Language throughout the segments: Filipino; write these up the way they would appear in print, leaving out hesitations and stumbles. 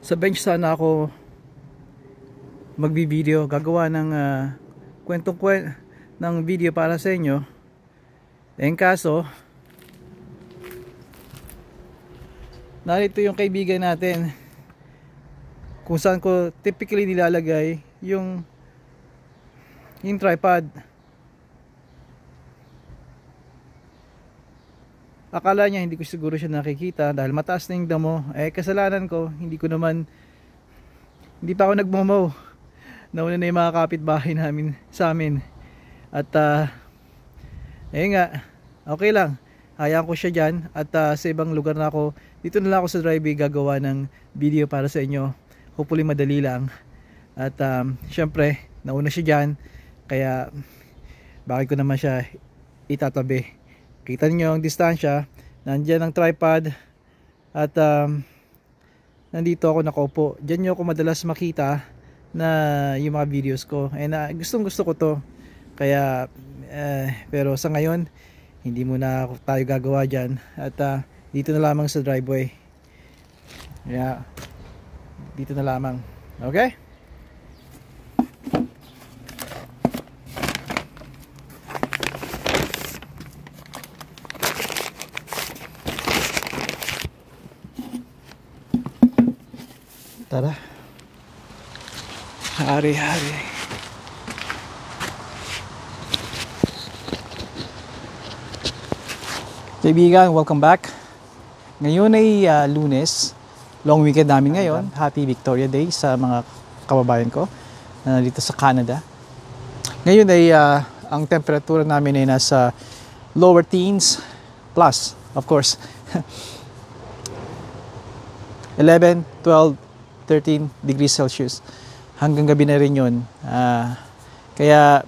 Sa bench sana ako magbi-video, gagawa ng ng video para sa inyo. Kaso narito yung kaibigan natin kung saan ko typically nilalagay yung tripod. Akala niya hindi ko siguro siya nakikita dahil mataas na yung damo. Kasalanan ko, hindi pa ako nagmomow. Nauna na yung mga kapitbahay namin sa amin. At nga, okay lang, hayaan ko siya dyan. At sa ibang lugar na ako, dito na lang ako sa driveway gagawa ng video para sa inyo. Hopefully madali lang. At syempre, nauna siya dyan, kaya bakit ko naman siya itatabi. Kita niyo ang distansya, nandiyan ang tripod. At nandito ako nakaupo. Diyan niyo ako madalas makita na yung mga videos ko. Gustong gusto ko to. Kaya pero sa ngayon hindi muna tayo gagawa dyan. At dito na lamang sa driveway. Yeah, dito na lamang. Okay? Tara. Hari-hari. Kaibigan, welcome back. Ngayon ay Lunes. Long weekend namin ngayon. Happy Victoria Day sa mga kababayan ko na dito sa Canada. Ngayon ay ang temperatura namin ay nasa lower teens plus, of course. 11, 12, 13 degrees Celsius. Hanggang gabi na rin yun. Kaya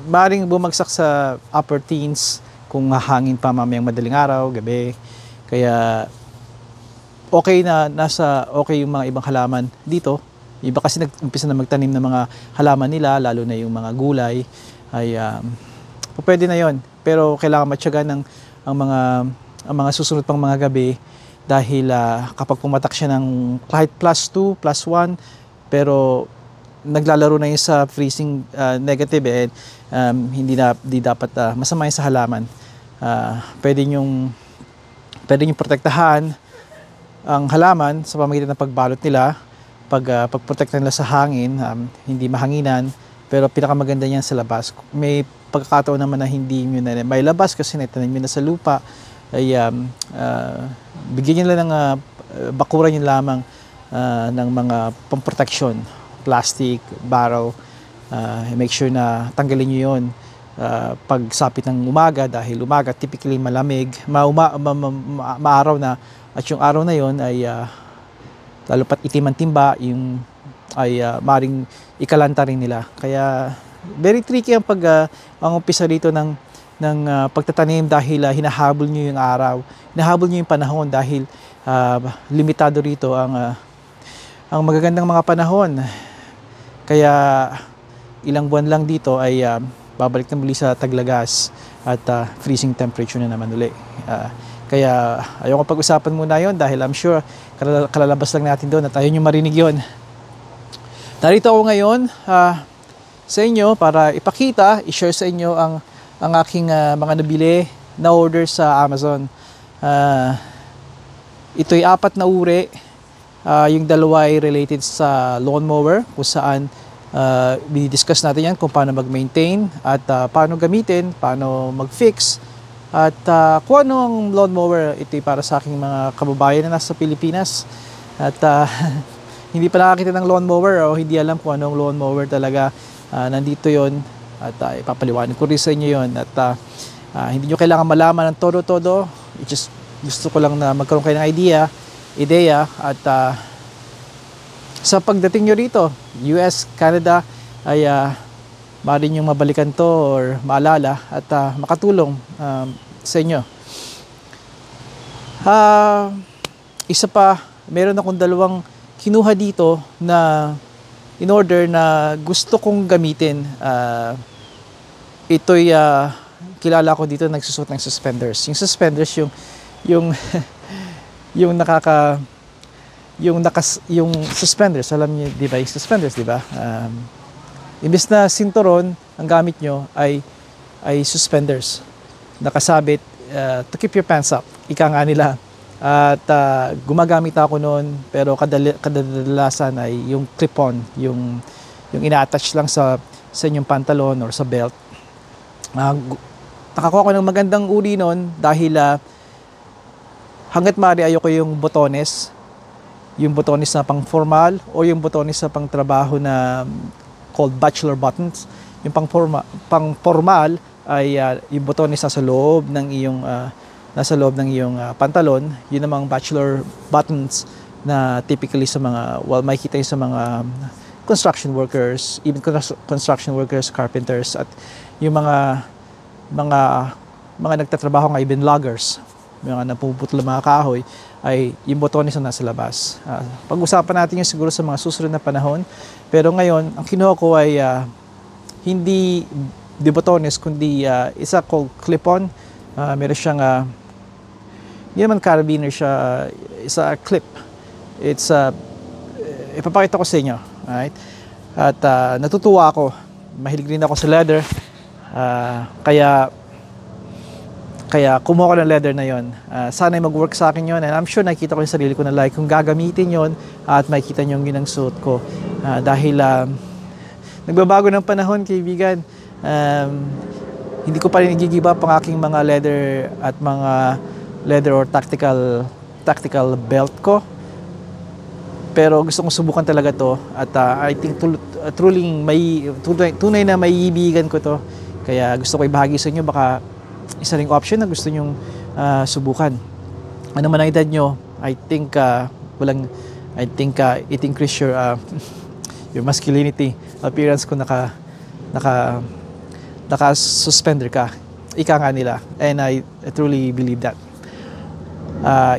maaaring bumagsak sa upper teens kung hahangin pa mamayang madaling araw, gabi. Kaya okay na, okay yung mga ibang halaman dito. Iba kasi nag-umpisa na magtanim ng mga halaman nila, lalo na yung mga gulay. Pwede na yon. Pero kailangan matyagan ang mga susunod pang mga gabi. Dahil kapag pumatak siya ng kahit plus 2, plus 1, pero naglalaro na yun sa freezing negative, hindi dapat masama yun sa halaman. Pwede nyong protektahan ang halaman sa pamamagitan ng pagbalot nila, pagprotekta nila sa hangin, hindi mahanginan, pero pinakamaganda niyan sa labas. May pagkakataon naman na hindi nyo na may labas kasi naitanim nyo na sa lupa, ay bigyan nyo lang ng bakuran nyo lamang ng mga pamproteksyon, plastic, barrow. Make sure na tanggalin nyo yun pag sapit ng umaga, dahil umaga typically malamig, maaraw na, at yung araw na yon ay lalo pat itim ang timba, ay maring ikalanta rin nila. Kaya very tricky ang ang umpisa dito ng pagtatanim, dahil hinahabol nyo yung araw, hinahabol nyo yung panahon, dahil limitado rito ang magagandang mga panahon. Kaya ilang buwan lang dito ay babalik na muli sa taglagas at freezing temperature na naman uli. Kaya ayoko pag-usapan muna yon, dahil I'm sure kalalabas lang natin doon at ayaw nyo marinig yon. Narito ako ngayon sa inyo para ipakita, i-share sa inyo ang aking mga nabili na order sa Amazon. Ito'y 4 na uri. Yung dalawa ay related sa lawnmower, kung saan dinidiscuss natin yan kung paano mag-maintain at paano gamitin, paano mag-fix, at kung ano ang lawnmower. Ito'y para sa aking mga kababayan na nasa Pilipinas at hindi pa nakakita ng lawnmower o hindi alam kung anong lawnmower talaga. Nandito yon. At ipapaliwanag ko rin sa inyo yun. At hindi nyo kailangan malaman ng todo-todo. Just gusto ko lang na magkaroon kayo ng ideya. At sa pagdating nyo rito, US, Canada, ay maaari nyo mabalikan to or maalala at makatulong sa inyo. Isa pa, meron akong 2 kinuha dito na in order na gusto kong gamitin. Ito'y kilala ko dito nagsusuot ng suspenders. Yung suspenders yung yung yung suspenders, alam niyo, di ba? Yung suspenders, di ba? Imbes na sinturon, ang gamit nyo ay suspenders. Nakasabit to keep your pants up. Ika nga nila. At gumagamit ako noon, pero kadalasan ay yung clip-on, yung ina-attach lang sa inyong pantalon or sa belt. Nakakuha ko ng magandang uri noon dahil hanggat maaari ayoko yung botones na pang formal o yung botones na pang trabaho na called bachelor buttons. Yung pang formal ay yung botones nasa loob ng iyong pantalon. Yun namang bachelor buttons na typically sa mga makikita yung sa mga construction workers, even construction workers, carpenters, at yung mga nagtatrabaho nga, even loggers, mga napuputol ng mga kahoy, ay yung botones na nasa labas. Pag-usapan natin yung siguro sa mga susunod na panahon. Pero ngayon, ang kinuha ko ay hindi di botones, kundi isa called clip-on. Meron siyang, hindi naman carabiner siya, isa clip. It's, ipapakita ko sa inyo. Right? At natutuwa ako. Mahilig rin ako sa leather. Kaya kumuha ko ng leather na yon. Sana mag-work sa akin yon, and I'm sure nakikita ko yung sarili ko na like kung gagamitin yon at makikita nyo yung ginang-suot ko. Dahil nagbabago ng panahon, kaibigan. Hindi ko pa rin i-give up ang aking mga leather at mga leather or tactical belt ko. Pero gusto kong subukan talaga to, at I think tunay na maiibigan ko to. Kaya gusto ko ibahagi sa inyo, baka isa ring option na gusto nyong subukan. Ano man ang edad nyo, I think it increase your masculinity, appearance ko naka-suspender ka. Ika nga nila. And I truly believe that.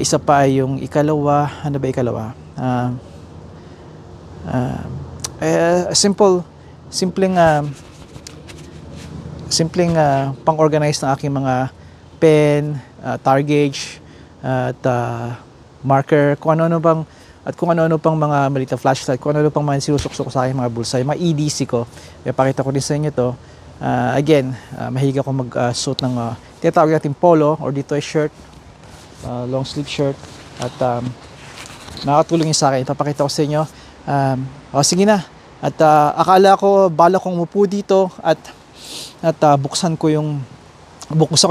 Isa pa yung ikalawa. Ano ba ikalawa? Simpleng pang-organize ng aking mga pen, tar gauge, at marker, kung ano pang mga malita flashlight, kung ano pang mga sinusuksok sa aking mga bulsa, yung mga EDC ko. Ipakita ko din sa inyo to. Again, mahilig ako mag-suit ng tinatawag natin polo, or dito ay shirt, long sleeve shirt, at nakakatulong yun sa akin. Ipapakita ko sa inyo. Sige na. At akala ko, bala kong umupo dito at buksan ko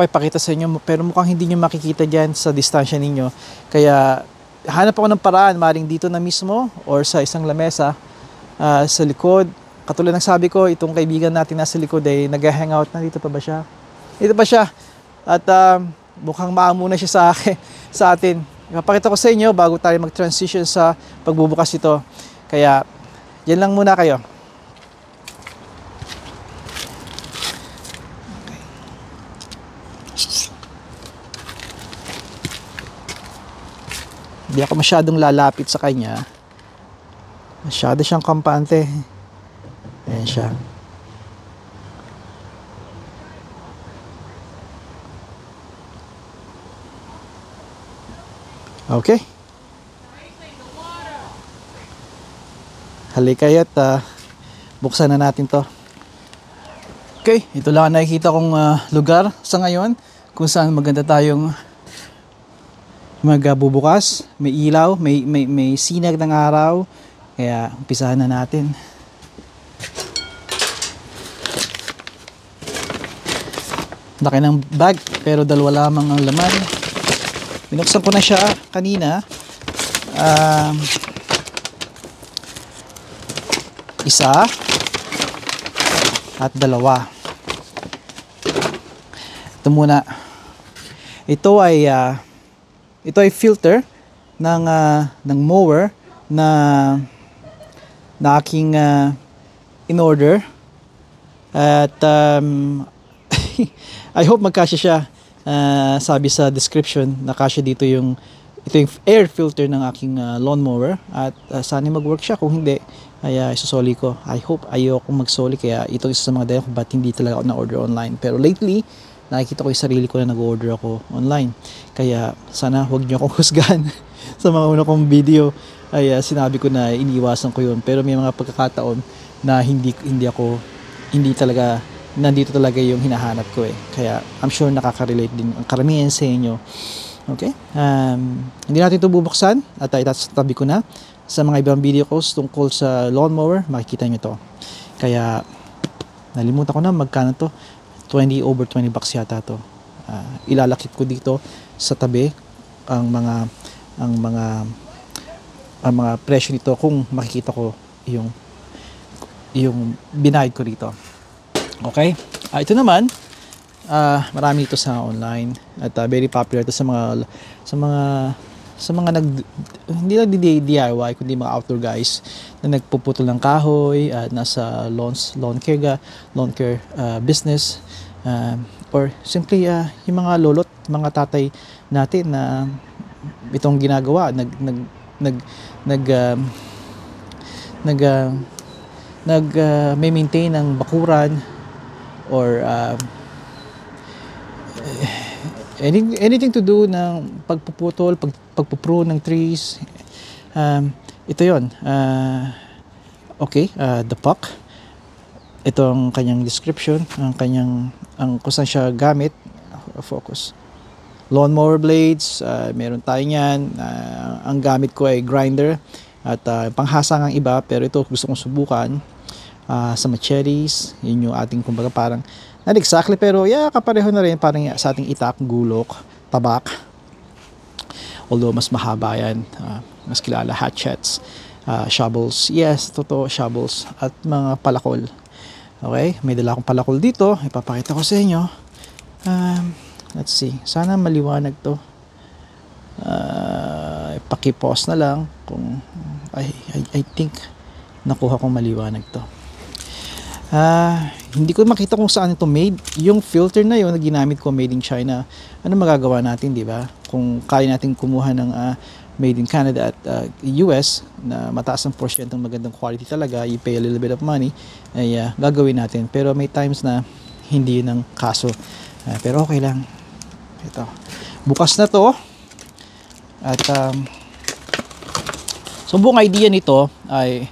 ipakita sa inyo, pero mukhang hindi nyo makikita dyan sa distansya ninyo. Kaya hanap ako ng paraan, maring dito na mismo or sa isang lamesa sa likod. Katulad ng sabi ko, itong kaibigan natin nasa likod ay nag-hangout na. Dito pa ba siya? Dito pa siya. At mukhang maamo na siya sa atin. Ipapakita ko sa inyo bago tayo mag-transition sa pagbubukas ito. Kaya yan lang muna kayo. Hindi ako masyadong lalapit sa kanya. Masyado siyang kampante. Ayan siya. Okay. Halika kayo't buksan na natin to. Okay, ito lang ang nakikita kong lugar sa ngayon kung saan maganda tayong magbubukas. May ilaw, may sinag ng araw. Kaya umpisahan na natin. Laki ng bag, pero dalawa lamang ang laman. Binuksan ko na siya kanina. Isa at dalawa. Ito muna. Ito ay filter ng mower na aking in-order. At I hope magkasya siya. Sabi sa description, nakasya dito ito yung air filter ng aking lawnmower. At sana mag-work siya. Kung hindi, ay isusoli ko. I hope ayoko mag-soli, kaya ito isa sa mga dahilan kung ba't hindi talaga ako na-order online. Pero lately, nakikita ko yung sarili ko na nag-order ako online. Kaya sana huwag niyo akong husgahan sa mga una kong video. Ay sinabi ko na iniiwasan ko yun, pero may mga pagkakataon na hindi talaga nandito talaga yung hinahanap ko eh. Kaya I'm sure nakaka-relate din ang karamihan sa inyo. Okay? Hindi natin ito bubuksan at itatabi ko na. Sa mga ibang video ko tungkol sa lawnmower, makikita nyo to. Kaya nalimutan ko na magkano to. 20 over 20 bucks yata to. Ilalakip ko dito sa tabi ang mga presyo nito kung makikita ko yung binayad ko dito. Okay? Ito naman, marami ito sa online at very popular ito sa mga hindi lang DIY kundi mga outdoor guys na nagpuputol ng kahoy at nasa lawn care business, or simply yung mga lolot, mga tatay natin na itong ginagawa, may maintain ng bakuran or anything to do ng pagpuputol, pagpuprune ng trees. Ito yon. Okay, the puck. Ito ang kanyang description, ang kung saan siya gamit. Focus. Lawnmower blades, meron tayo niyan. Ang gamit ko ay grinder at panghasa ng iba, pero ito gusto kong subukan sa machetes. Yun yung ating kumbaga parang not exactly, pero kapareho na rin parang sa ating itak, gulok, tabak, although mas mahaba yan. Mas kilala, hatchets, shovels, yes, totoo, shovels at mga palakol. Okay, may dala akong palakol dito, ipapakita ko sa inyo. Let's see, sana maliwanag to. Paki-pause na lang kung I think nakuha kong maliwanag to. Hindi ko makita kung saan ito made. Yung filter na yun na ginamit ko, made in China. Ano magagawa natin, di ba? Kung kaya natin kumuha ng made in Canada at US na mataas ang porsyentong magandang quality talaga, you pay a little bit of money, ay gagawin natin. Pero may times na hindi yun ang kaso. Pero okay lang. Ito. Bukas na to. At so buong idea nito ay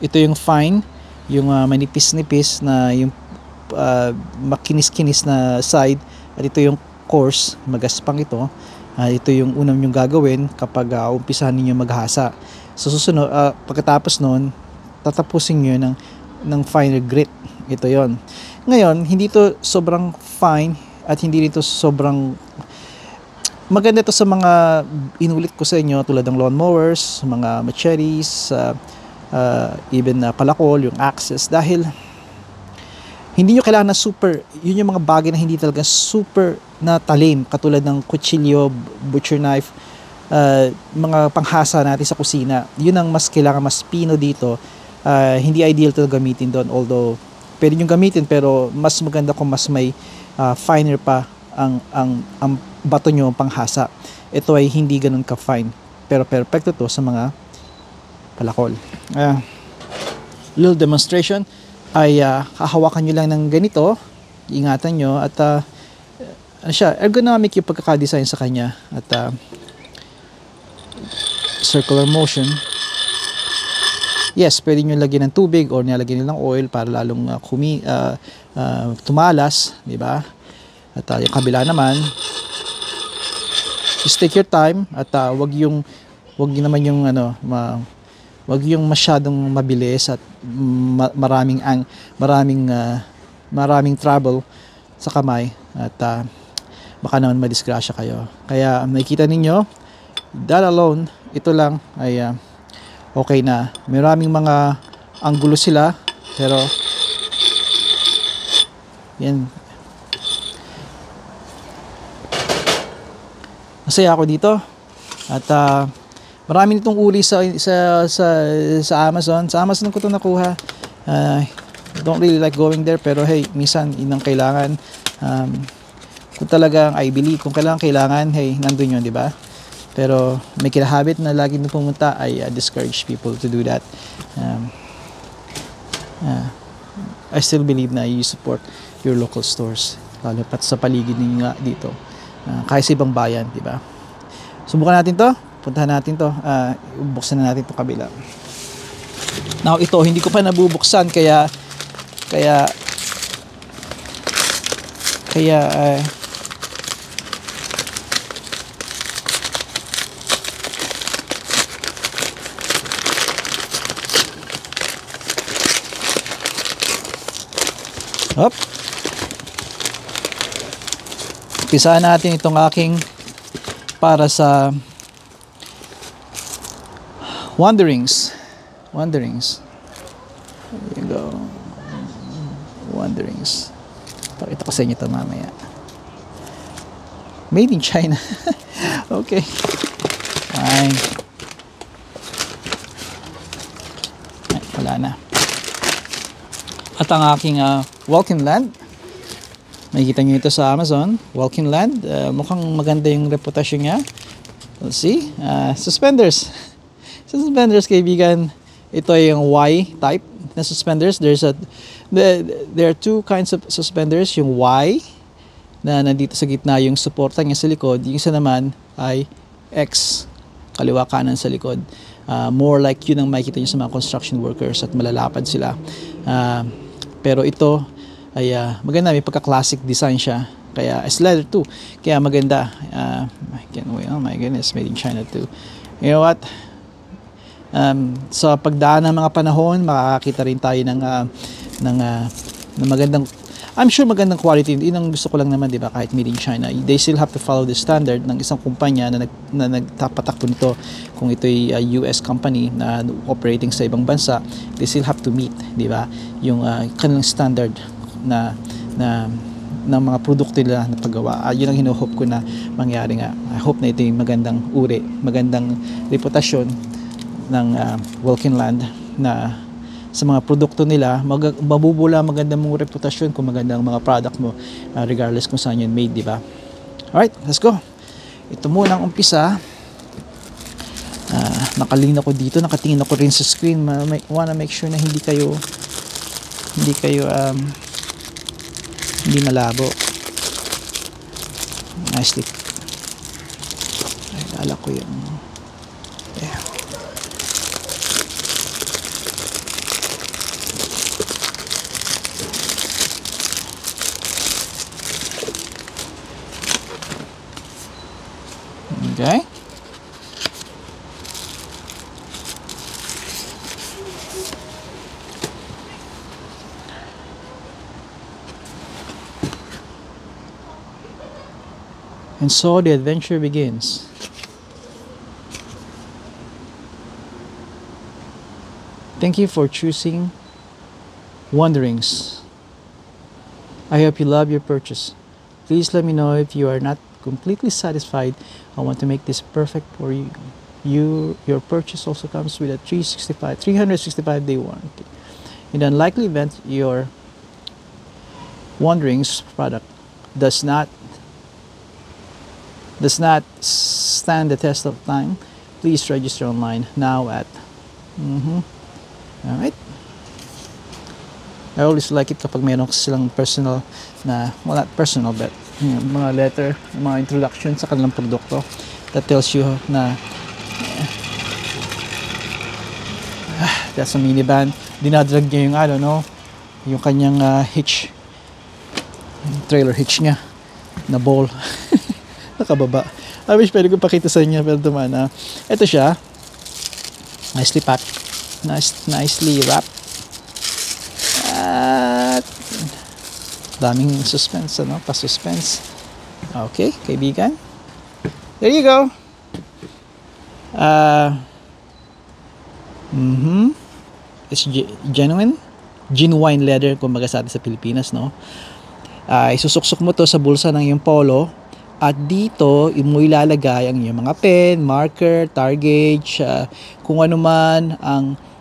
ito yung fine, yung manipis-nipis na yung makinis-kinis na side, at ito yung coarse, magaspang ito. Ito yung unang yung gagawin kapag umpisahan ninyo maghasa. So susunod, pagkatapos nun, tatapusin nyo ng finer grit. Ito yon. Ngayon, hindi to sobrang fine at hindi ito sobrang maganda to sa mga inulit ko sa inyo tulad ng lawnmowers, mga machetes, even palakol, yung axes, dahil hindi nyo kailangan na super, yun yung mga bagay na hindi talaga super na talim, katulad ng kutsilyo, butcher knife, mga panghasa natin sa kusina. Yun ang mas kailangan, mas pino dito. Hindi ideal to gamitin doon, although pwede nyo gamitin, pero mas maganda kung mas may finer pa ang bato nyo panghasa. Ito ay hindi ganun ka-fine, pero perfecto to sa mga palakol. Little demonstration ay hahawakan nyo lang ng ganito, ingatan nyo, at ano siya, ergonomic yung pagkakadesign sa kanya, at circular motion. Yes, pwede nyo lagyan ng tubig or nilagyan nyo ng oil para lalong tumalas, di ba? At yung kabila naman, just take your time at wag naman yung wag yung masyadong mabilis at maraming trouble sa kamay, at baka naman madisgrasya kayo. Kaya nakikita ninyo, that alone, ito lang ay okay na. Maraming mga anggulo sila, pero yan, masaya ako dito. At marami nitong uli sa Amazon. Sa Amazon ko ito nakuha. Don't really like going there, pero hey, minsan inang kailangan. Kung talagang I believe, kung kailangan, hey, nandun yun, di ba? Pero may kinahabit na lagi na pumunta, I discourage people to do that. I still believe na you support your local stores, lalo pat sa paligid ninyo nga dito, kahit sa ibang bayan, di ba? Subukan natin to, puntahan natin to, buksan na natin to kabila. Now ito hindi ko pa nabubuksan, kaya hop. Umpisahan natin itong aking para sa Wanderings. There you go. Wanderings. Pakita ko sa inyo ito mamaya. Made in China. Okay. Fine. Ay, wala na. At ang aking Welcome Land. Makikita nyo ito sa Amazon. Welcome Land. Mukhang maganda yung reputasyon niya. Let's see. Suspenders. Suspenders, kaibigan. Ito ay yung Y type na suspenders. There are two kinds of suspenders. Yung Y na nandito sa gitna yung suporta niya sa likod. Yung isa naman ay X, kaliwa kanan sa likod. More like yun ang makikita niyo sa mga construction workers at malalapad sila. Pero ito ay maganda, may pagka-classic design siya. Kaya it's leather too. Kaya maganda. Oh my goodness, made in China too. You know what? Sa pagdaan ng mga panahon, makakakita rin tayo ng magandang, I'm sure magandang quality. Yun ang gusto ko lang naman, di ba, kahit made in China. They still have to follow the standard ng isang kumpanya na nagtapatakbo nito. Kung ito ay US company na operating sa ibang bansa, they still have to meet, di ba, yung kanilang standard na ng mga produkto nila na paggawa. Yun ang hinuhope ko na mangyari nga. I hope na ito yung magandang uri, magandang reputasyon ng Welcome Land na sa mga produkto nila, mabubula maganda mong reputasyon kung maganda ang mga product mo, regardless kung saan yun made, di ba? Alright, let's go. Ito muna ang umpisa. Nakalina ko dito, nakatingin ako rin sa screen. Wanna make sure na hindi kayo hindi malabo. Nicely. Alala ko yung okay. And so the adventure begins. Thank you for choosing Wanderings. I hope you love your purchase. Please let me know if you are not completely satisfied. I want to make this perfect for you. Your purchase also comes with a 365-day warranty. In the unlikely event your Wanderings product does not stand the test of time, please register online now at Alright. I always like it kapag mayroon silang personal na, well, not personal but mga letter, mga introduction sa kanilang produkto that tells you na that's a minivan. Dinadrag niya yung yung kanyang hitch, trailer hitch niya na ball. Nakababa. I wish pwede ko pakita sa inyo, pero dumaan. Ito siya, nicely packed, nicely wrapped, at daming suspense, pa-suspense. Okay, kaibigan, there you go. It's genuine leather, kumbaga sa atin sa Pilipinas, no? Isusuksok mo to sa bulsa ng iyong polo. At dito, mo ilalagay ang iyong mga pen, marker, tar gauge, kung ano man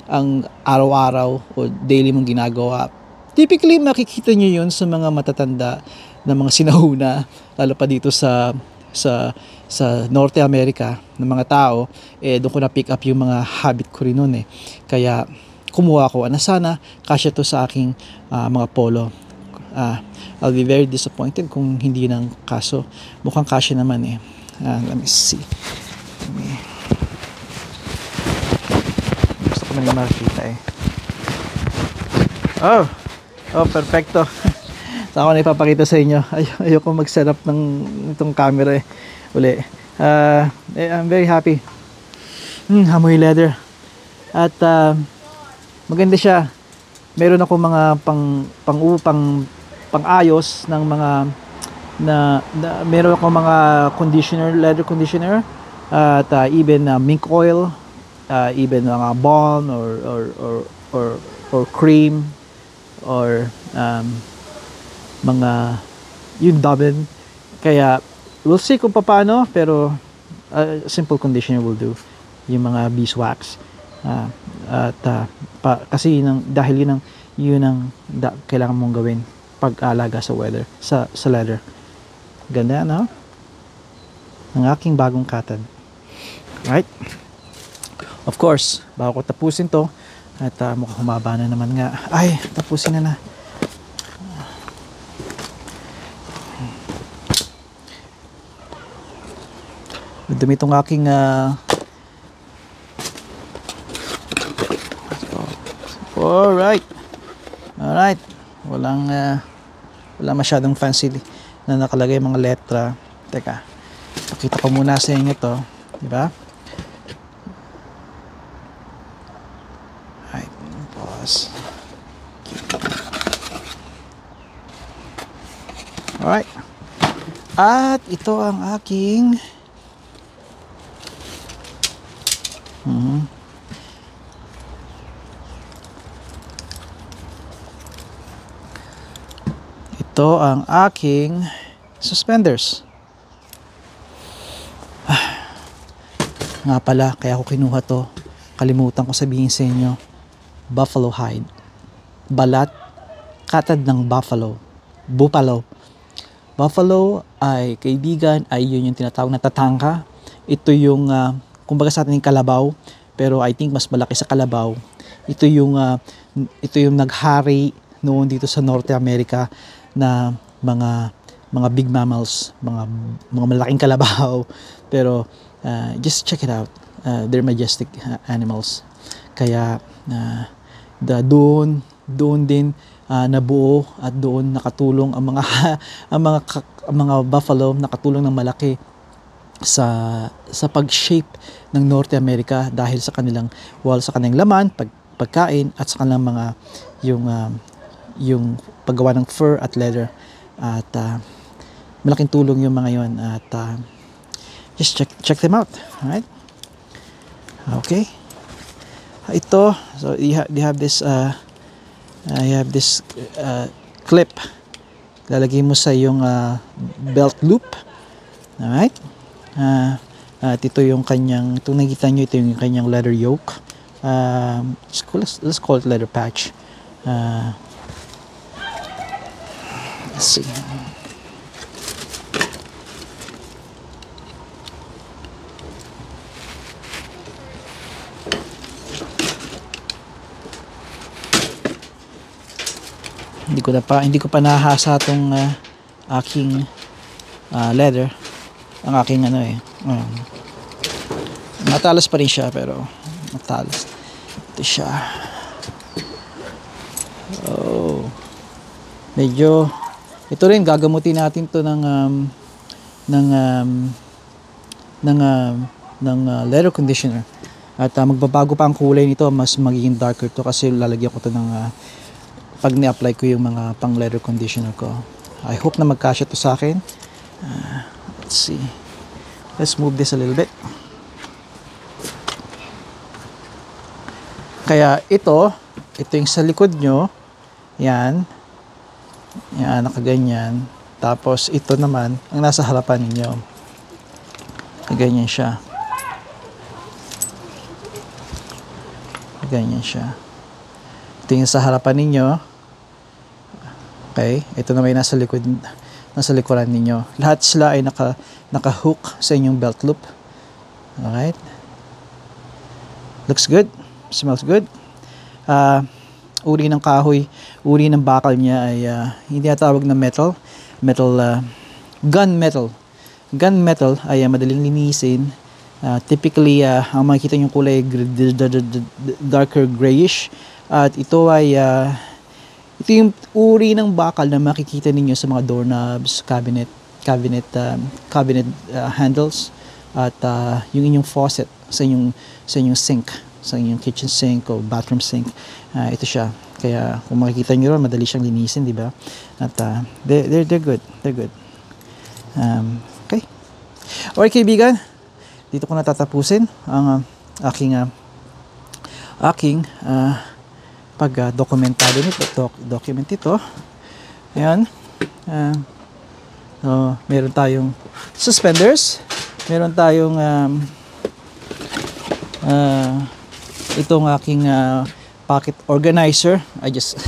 ang araw-araw o daily mong ginagawa. Typically, makikita nyo yun sa mga matatanda na mga sinahuna, lalo pa dito sa Norte America ng mga tao. Doon ko na pick up yung mga habit ko rin nun. Kaya kumuha ko. Sana kasya to sa aking mga polo. I'll be very disappointed kung hindi ng kaso. Mukhang kasya naman eh. Let me see. Gusto ko na makita eh. Oh, perfecto. Saan ko na ipapakita sa inyo. Ayoko mag-set up ng itong camera eh. Uli. I'm very happy. Amoy leather. At maganda siya. Meron ako mga pang-ayos ng mga meron ako mga conditioner, leather conditioner, at even mink oil, even mga balm or cream, or mga yung Dublin. Kaya we'll see kung paano, pero simple conditioner will do. Yung mga beeswax, kasi dahil yun ang kailangan mong gawin pag-alaga sa leather. Ganda, no? Ang aking bagong katad. Right? Of course, bago ko tapusin to, at mukhang humaba na naman nga. Ay, tapusin na. Dumi itong aking alright. Walang masyadong fancy na nakalagay mga letra. Teka, pakita ko muna sa inyo to, di ba? Right, pause. Alright. At ito ang aking ito ang aking suspenders. Nga pala, kaya ako kinuha to. Kalimutan ko sabihin sa inyo. Buffalo hide. Balat, katad ng buffalo. Buffalo ay, kaibigan, ay yun yung tinatawag na tatangka. Ito yung, kumbaga sa atin yung kalabaw, pero I think mas malaki sa kalabaw. Ito yung naghari noon dito sa North America na mga big mammals, mga malaking kalabaw. Pero just check it out. They're majestic animals. Kaya doon din nabuo at doon nakatulong ang mga buffalo, nakatulong ng malaki sa pag-shape ng North America dahil sa kanilang laman, pagkain, at sa kanilang mga yung paggawa ng fur at leather. At malaking tulong yung mga yon. At just check them out. Alright? Okay. Ito, so you have this clip. Lalagay mo sa yung belt loop. Alright? At ito yung kanyang, itong nakikita nyo, ito yung kanyang leather yoke. Let's call it leather patch. Let's see. Hindi ko pa nahasa tong aking leather. Ang aking matalas pa rin siya, pero matalas. Ito siya. Oh. Medyo ito rin, gagamutin natin to ng leather conditioner. At magbabago pa ang kulay nito, mas magiging darker to kasi lalagyan ko to ng pag ni-apply ko yung mga pang leather conditioner ko. I hope na magkasya to sa akin. Let's see. Let's move this a little bit. Kaya ito yung sa likod nyo. Yan, nakaganyan. Tapos ito naman ang nasa harapan ninyo. Ganyan siya. Ganyan siya. Ito yung sa harapan ninyo. Okay, ito naman yung nasa likuran ninyo. Lahat sila ay naka-hook sa inyong belt loop. Alright. Looks good. Smells good. uri ng kahoy, uri ng bakal niya ay hindi natawag na metal, gun metal ay madaling linisin. Typically ang makikita yung kulay darker grayish, at ito ay ito yung uri ng bakal na makikita ninyo sa mga doorknobs, cabinet handles, at yung inyong faucet sa inyong sink, sa inyong kitchen sink o bathroom sink. Ito siya. Kaya kung makikita nyo ron, madali siyang linisin, di ba? At they're good. Okay. Alright, kaibigan, dito ko na tatapusin ang aking pag-dokumentado nito, document ito. Ayan. Meron tayong suspenders, meron tayong itong aking pocket organizer. I just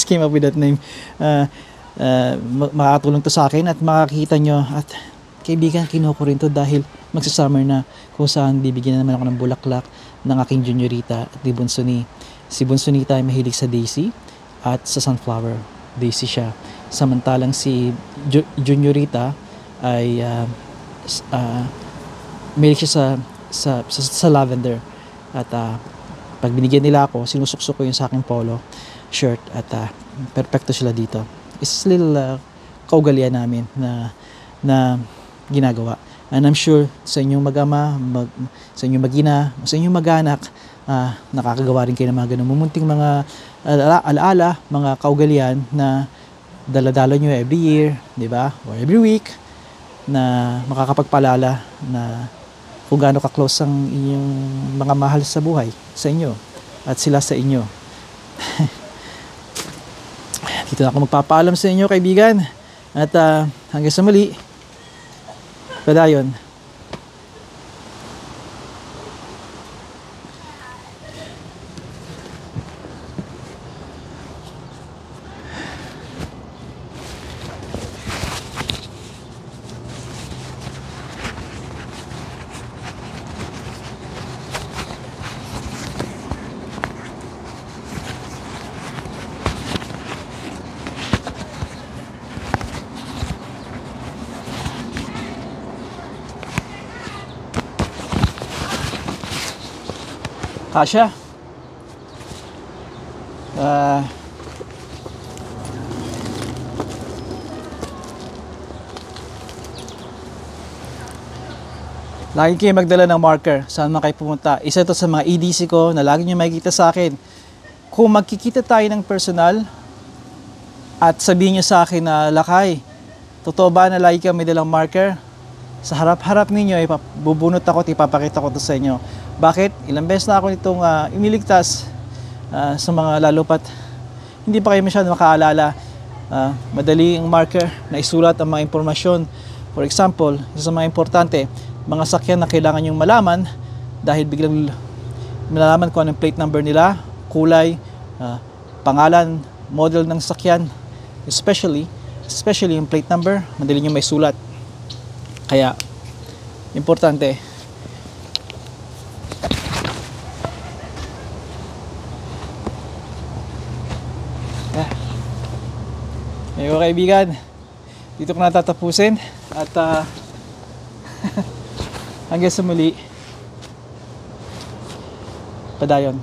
came up with that name. Makakatulong to sa akin, at makakita nyo, at kaibigan, kinuha ko rin to dahil magsasummer na, kung saan bibigyan na naman ako ng bulaklak ng aking Juniorita at di Bunsuni. Si Bunsunita ay mahilig sa daisy at sa sunflower. Daisy siya. Samantalang si Juniorita ay mahilig siya sa lavender. At pag binigyan nila ako, sinusuksok ko yung sa aking polo shirt, at perfecto sila dito. It's little kaugalian namin na ginagawa. And I'm sure sa inyong mag-ama, sa inyong mag-ina, sa inyong mag-anak, nakakagawa rin kayo ng mga ganun mumunting mga alaala, mga kaugalian na daladala nyo every year, di ba? Or every week, na makakapagpalala na kung gaano ka-close ang inyong mga mahal sa buhay, sa inyo, at sila sa inyo. Dito na ako magpapaalam sa inyo, kaibigan. At hanggang sa muli, padayon. Kasya. Lagi kayo magdala ng marker saan man kayo pumunta. Isa ito sa mga EDC ko na lagi nyo makikita sa akin. Kung magkikita tayo ng personal at sabihin nyo sa akin na, Lakay, totoo ba na lagi kayo may dalang marker? Sa harap-harap ninyo, bubunot ako at ipapakita ko ito sa inyo. Bakit? Ilang beses na ako nitong iniligtas sa mga lalopat. Hindi pa kayo masyado makaalala. Madali ang marker na isulat ang mga impormasyon. For example, isa sa mga importante, mga sakyan na kailangan nyong malaman dahil biglang malalaman kung anong plate number nila, kulay, pangalan, model ng sakyan, especially yung plate number, madali nyo may sulat. Kaya, importante. Ngayon, kaibigan, dito ko na tatapusin at hanggang sa muli, padayon.